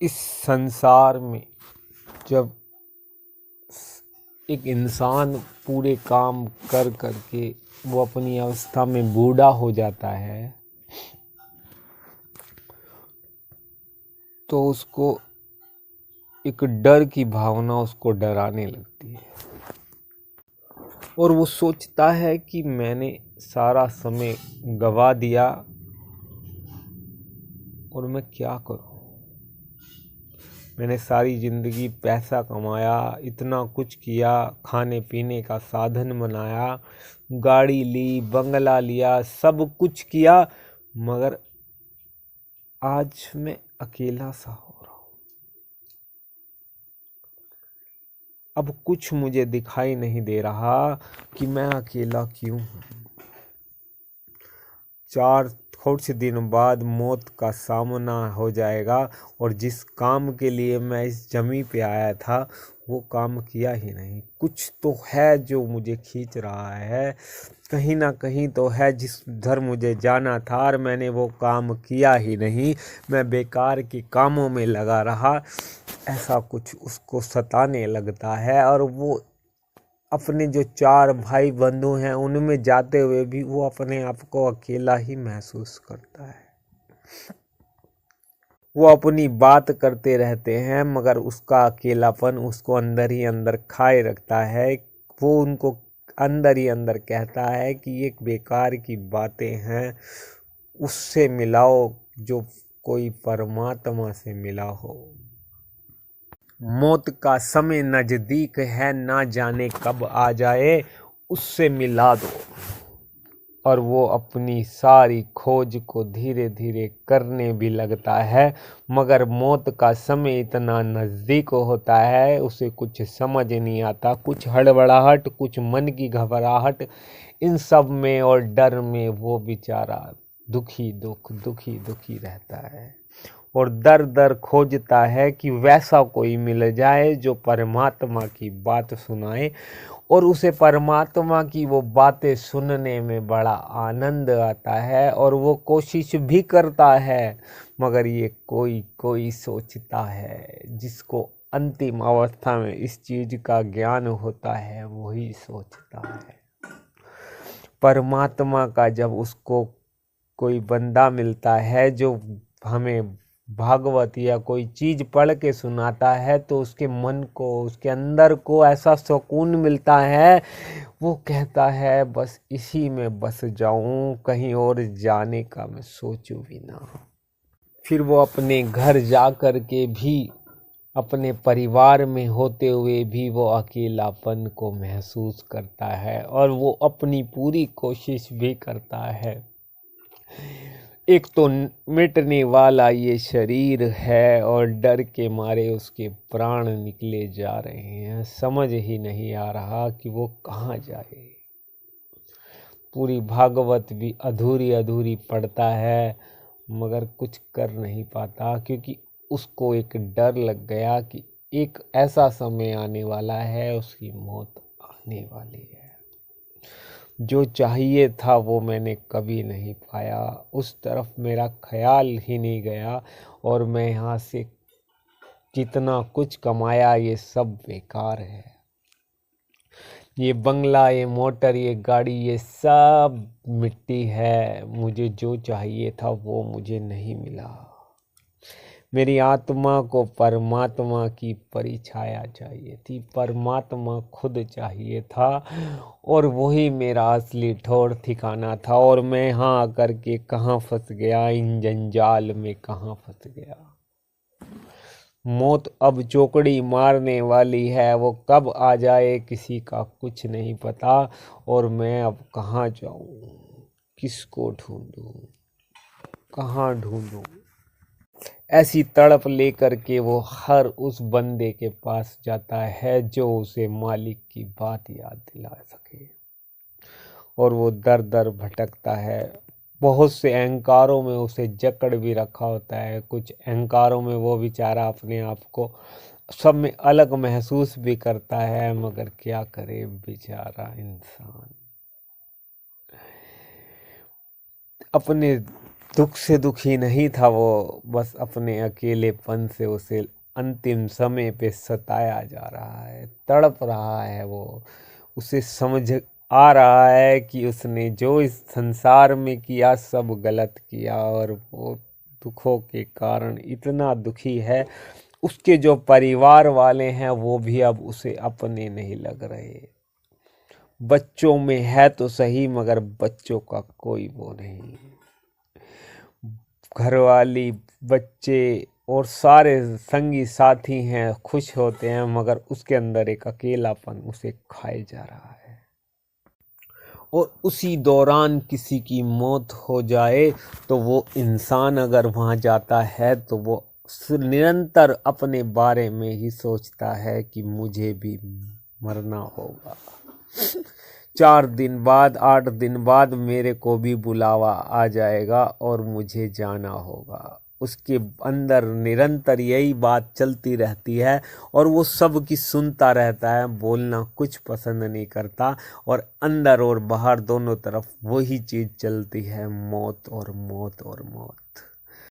इस संसार में जब एक इंसान पूरे काम कर करके वो अपनी अवस्था में बूढ़ा हो जाता है तो उसको एक डर की भावना उसको डराने लगती है और वो सोचता है कि मैंने सारा समय गवा दिया और मैं क्या करूं। मैंने सारी ज़िंदगी पैसा कमाया, इतना कुछ किया, खाने पीने का साधन बनाया, गाड़ी ली, बंगला लिया, सब कुछ किया, मगर आज मैं अकेला सा हो रहा हूँ। अब कुछ मुझे दिखाई नहीं दे रहा कि मैं अकेला क्यों हूँ। कुछ दिन बाद मौत का सामना हो जाएगा और जिस काम के लिए मैं इस जमी पे आया था वो काम किया ही नहीं। कुछ तो है जो मुझे खींच रहा है, कहीं ना कहीं तो है जिस उधर मुझे जाना था और मैंने वो काम किया ही नहीं। मैं बेकार के कामों में लगा रहा, ऐसा कुछ उसको सताने लगता है। और वो अपने जो 4 भाई बंधु हैं उनमें जाते हुए भी वो अपने आप को अकेला ही महसूस करता है। वो अपनी बात करते रहते हैं मगर उसका अकेलापन उसको अंदर ही अंदर खाए रखता है। वो उनको अंदर ही अंदर कहता है कि ये बेकार की बातें हैं, उससे मिलाओ जो कोई परमात्मा से मिला हो। मौत का समय नजदीक है, ना जाने कब आ जाए, उससे मिला दो। और वो अपनी सारी खोज को धीरे धीरे करने भी लगता है मगर मौत का समय इतना नज़दीक होता है उसे कुछ समझ नहीं आता। कुछ हड़बड़ाहट, कुछ मन की घबराहट, इन सब में और डर में वो बेचारा दुखी दुखी रहता है और दर दर खोजता है कि वैसा कोई मिल जाए जो परमात्मा की बात सुनाए। और उसे परमात्मा की वो बातें सुनने में बड़ा आनंद आता है और वो कोशिश भी करता है मगर ये कोई सोचता है। जिसको अंतिम अवस्था में इस चीज़ का ज्ञान होता है वही सोचता है। परमात्मा का जब उसको कोई बंदा मिलता है जो हमें भागवत या कोई चीज़ पढ़ के सुनाता है तो उसके मन को, उसके अंदर को ऐसा सुकून मिलता है। वो कहता है बस इसी में बस जाऊं, कहीं और जाने का मैं सोचूं भी ना। फिर वो अपने घर जा कर के भी, अपने परिवार में होते हुए भी वो अकेलापन को महसूस करता है और वो अपनी पूरी कोशिश भी करता है। एक तो मिटने वाला ये शरीर है और डर के मारे उसके प्राण निकले जा रहे हैं। समझ ही नहीं आ रहा कि वो कहाँ जाए। पूरी भागवत भी अधूरी अधूरी पढ़ता है मगर कुछ कर नहीं पाता क्योंकि उसको एक डर लग गया कि एक ऐसा समय आने वाला है, उसकी मौत आने वाली है। जो चाहिए था वो मैंने कभी नहीं पाया, उस तरफ मेरा ख्याल ही नहीं गया और मैं यहाँ से जितना कुछ कमाया ये सब बेकार है। ये बंगला, ये मोटर, ये गाड़ी, ये सब मिट्टी है। मुझे जो चाहिए था वो मुझे नहीं मिला। मेरी आत्मा को परमात्मा की परिछाया चाहिए थी, परमात्मा खुद चाहिए था और वही मेरा असली ठौर ठिकाना था। और मैं यहाँ आकर के कहाँ फंस गया, इन जंजाल में कहाँ फंस गया। मौत अब चौकड़ी मारने वाली है, वो कब आ जाए किसी का कुछ नहीं पता। और मैं अब कहाँ जाऊँ, किसको ढूंढूं, कहाँ ढूंढूं। ऐसी तड़प लेकर के वो हर उस बंदे के पास जाता है जो उसे मालिक की बात याद दिला सके। और वो दर दर भटकता है। बहुत से अहंकारों में उसे जकड़ भी रखा होता है। कुछ अहंकारों में वो बेचारा अपने आप को सब में अलग महसूस भी करता है मगर क्या करे बेचारा इंसान। अपने दुख से दुखी नहीं था वो, बस अपने अकेलेपन से उसे अंतिम समय पे सताया जा रहा है, तड़प रहा है वो। उसे समझ आ रहा है कि उसने जो इस संसार में किया सब गलत किया, और वो दुखों के कारण इतना दुखी है। उसके जो परिवार वाले हैं वो भी अब उसे अपने नहीं लग रहे। बच्चों में है तो सही, मगर बच्चों का कोई वो नहीं। घरवाली, बच्चे और सारे संगी साथी हैं, खुश होते हैं, मगर उसके अंदर एक अकेलापन उसे खाए जा रहा है। और उसी दौरान किसी की मौत हो जाए तो वो इंसान अगर वहाँ जाता है तो वो निरंतर अपने बारे में ही सोचता है कि मुझे भी मरना होगा। 4 दिन बाद, 8 दिन बाद मेरे को भी बुलावा आ जाएगा और मुझे जाना होगा। उसके अंदर निरंतर यही बात चलती रहती है, और वो सब की सुनता रहता है, बोलना कुछ पसंद नहीं करता, और अंदर और बाहर दोनों तरफ वही चीज़ चलती है, मौत और मौत और मौत।